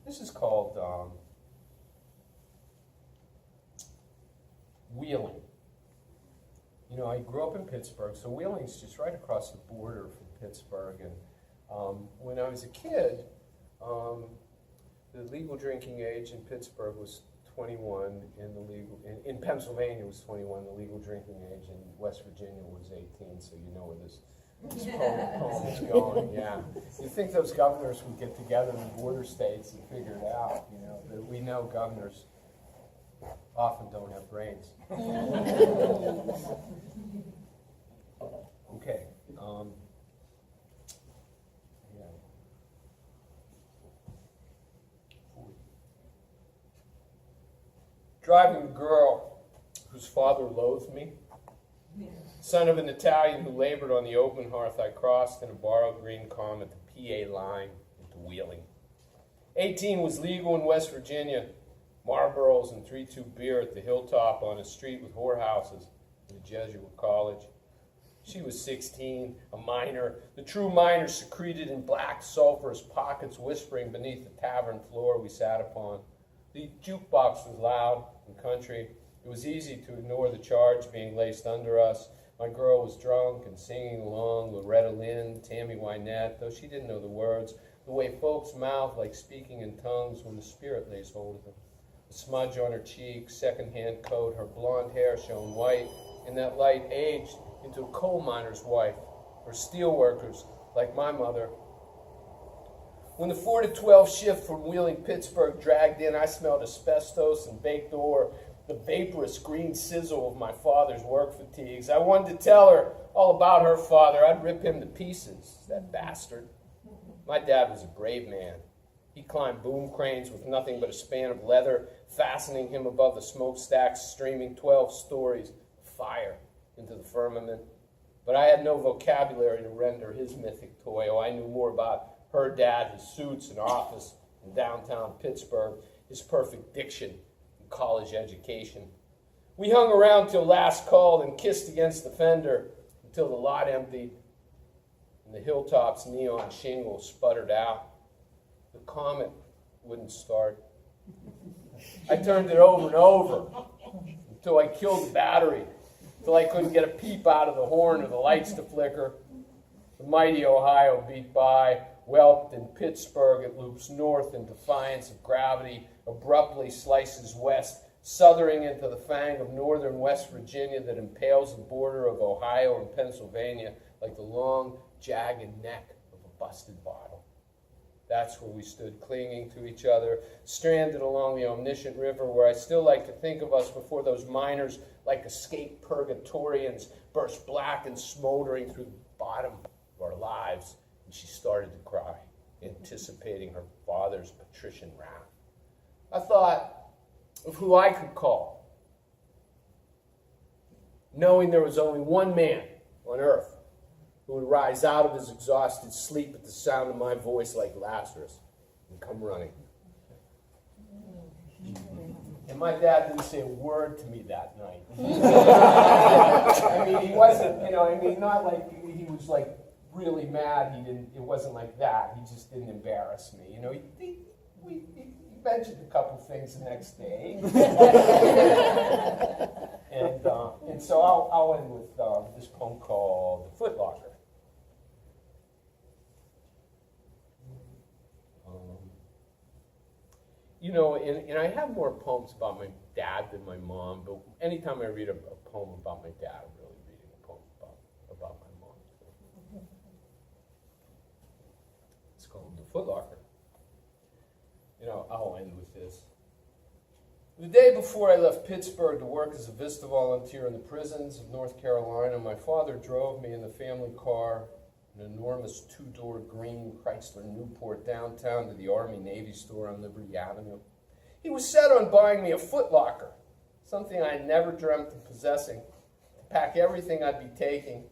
This is called Wheeling. You know, I grew up in Pittsburgh, so Wheeling's just right across the border from Pittsburgh. And when I was a kid, the legal drinking age in Pittsburgh was 21, in Pennsylvania was 21, the legal drinking age in West Virginia was 18, so you know where this poem is going, yeah. You'd think those governors would get together in the border states and figure it out, you know, but we know governors often don't have brains. Okay. Yeah. Driving a girl whose father loathed me. Son of an Italian who labored on the open hearth, I crossed in a borrowed green calm at the PA line into Wheeling. 18 was legal in West Virginia. Marlboros and 3-2 beer at the hilltop on a street with whorehouses in a Jesuit college. She was 16, a minor, the true minor secreted in black sulphurous pockets whispering beneath the tavern floor we sat upon. The jukebox was loud and country. It was easy to ignore the charge being laced under us. My girl was drunk and singing along Loretta Lynn, Tammy Wynette, though she didn't know the words, the way folks mouth like speaking in tongues when the spirit lays hold of them. A smudge on her cheek, second-hand coat, her blonde hair shone white, and that light aged into a coal miner's wife, or steel workers like my mother. When the 4 to 12 shift from Wheeling, Pittsburgh dragged in, I smelled asbestos and baked ore, the vaporous green sizzle of my father's work fatigues. I wanted to tell her all about her father. I'd rip him to pieces, that bastard. My dad was a brave man. He climbed boom cranes with nothing but a span of leather, fastening him above the smokestacks, streaming 12 stories of fire into the firmament. But I had no vocabulary to render his mythic toil. I knew more about her dad, his suits and office in downtown Pittsburgh, his perfect diction and college education. We hung around till last call and kissed against the fender until the lot emptied and the hilltop's neon shingle sputtered out. The comet wouldn't start. I turned it over and over until I killed the battery, until I couldn't get a peep out of the horn or the lights to flicker. The mighty Ohio beat by, whelped in Pittsburgh. It loops north in defiance of gravity, abruptly slices west, southering into the fang of northern West Virginia that impales the border of Ohio and Pennsylvania like the long, jagged neck of a busted bottle. That's where we stood clinging to each other, stranded along the omniscient river, where I still like to think of us before those miners, like escaped purgatorians, burst black and smoldering through the bottom of our lives. And she started to cry, anticipating her father's patrician wrath. I thought of who I could call, knowing there was only one man on earth who would rise out of his exhausted sleep at the sound of my voice like Lazarus and come running. And my dad didn't say a word to me that night. I mean, he wasn't, not like he was like really mad. It wasn't like that. He just didn't embarrass me. He mentioned a couple things the next day. and so I'll end with this poem called The Foot Locker. And I have more poems about my dad than my mom, but anytime I read a poem about my dad, I'm really reading a poem about my mom. It's called The Foot Locker. I'll end with this. The day before I left Pittsburgh to work as a Vista volunteer in the prisons of North Carolina, my father drove me in the family car, an enormous two-door green Chrysler Newport, downtown to the Army-Navy store on Liberty Avenue. He was set on buying me a Foot Locker, something I never dreamt of possessing, to pack everything I'd be taking.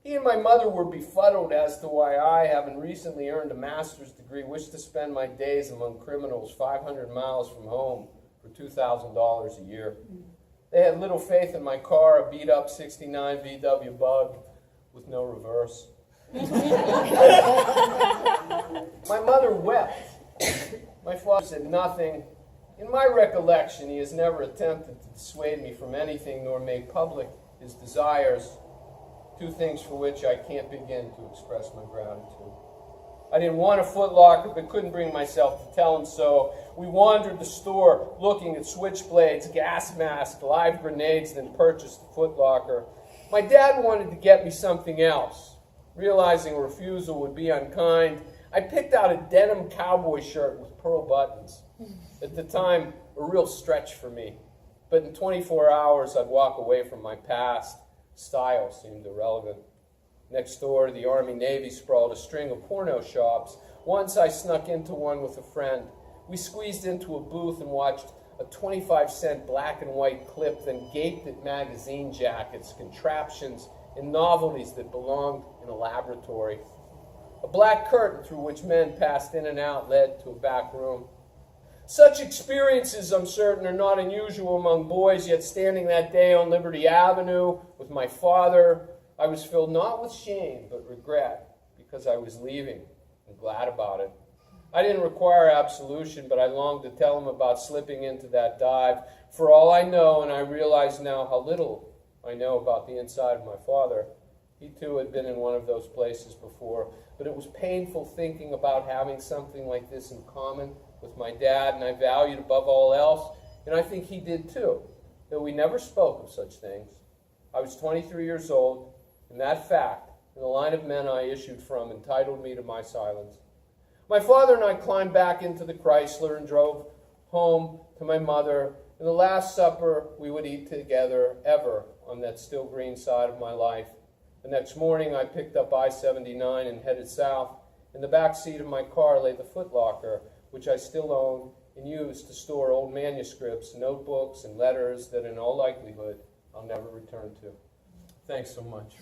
He and my mother were befuddled as to why I, having recently earned a master's degree, wished to spend my days among criminals 500 miles from home for $2,000 a year. They had little faith in my car, a beat-up 69 VW Bug with no reverse. My mother wept My father said nothing. In my recollection, he has never attempted to dissuade me from anything nor make public his desires, two things for which I can't begin to express my gratitude. I didn't want a footlocker, but couldn't bring myself to tell him so. We wandered the store looking at switchblades, gas masks, live grenades, then purchased the footlocker. My dad wanted to get me something else. Realizing a refusal would be unkind, I picked out a denim cowboy shirt with pearl buttons. At the time, a real stretch for me. But in 24 hours, I'd walk away from my past. Style seemed irrelevant. Next door, the Army-Navy sprawled a string of porno shops. Once I snuck into one with a friend. We squeezed into a booth and watched a 25-cent black and white clip, then gaped at magazine jackets, contraptions, and novelties that belonged in a laboratory. A black curtain through which men passed in and out led to a back room. Such experiences, I'm certain, are not unusual among boys, yet standing that day on Liberty Avenue with my father, I was filled not with shame, but regret, because I was leaving, and glad about it. I didn't require absolution, but I longed to tell him about slipping into that dive. For all I know, and I realize now how little I know about the inside of my father, he too had been in one of those places before, but it was painful thinking about having something like this in common with my dad, and I valued above all else, and I think he did too, though we never spoke of such things. I was 23 years old, and that fact, in the line of men I issued from, entitled me to my silence. My father and I climbed back into the Chrysler and drove home to my mother, and the last supper we would eat together ever on that still green side of my life. The next morning I picked up I-79 and headed south. In the back seat of my car lay the footlocker, which I still own and use to store old manuscripts, notebooks, and letters that in all likelihood I'll never return to. Thanks so much.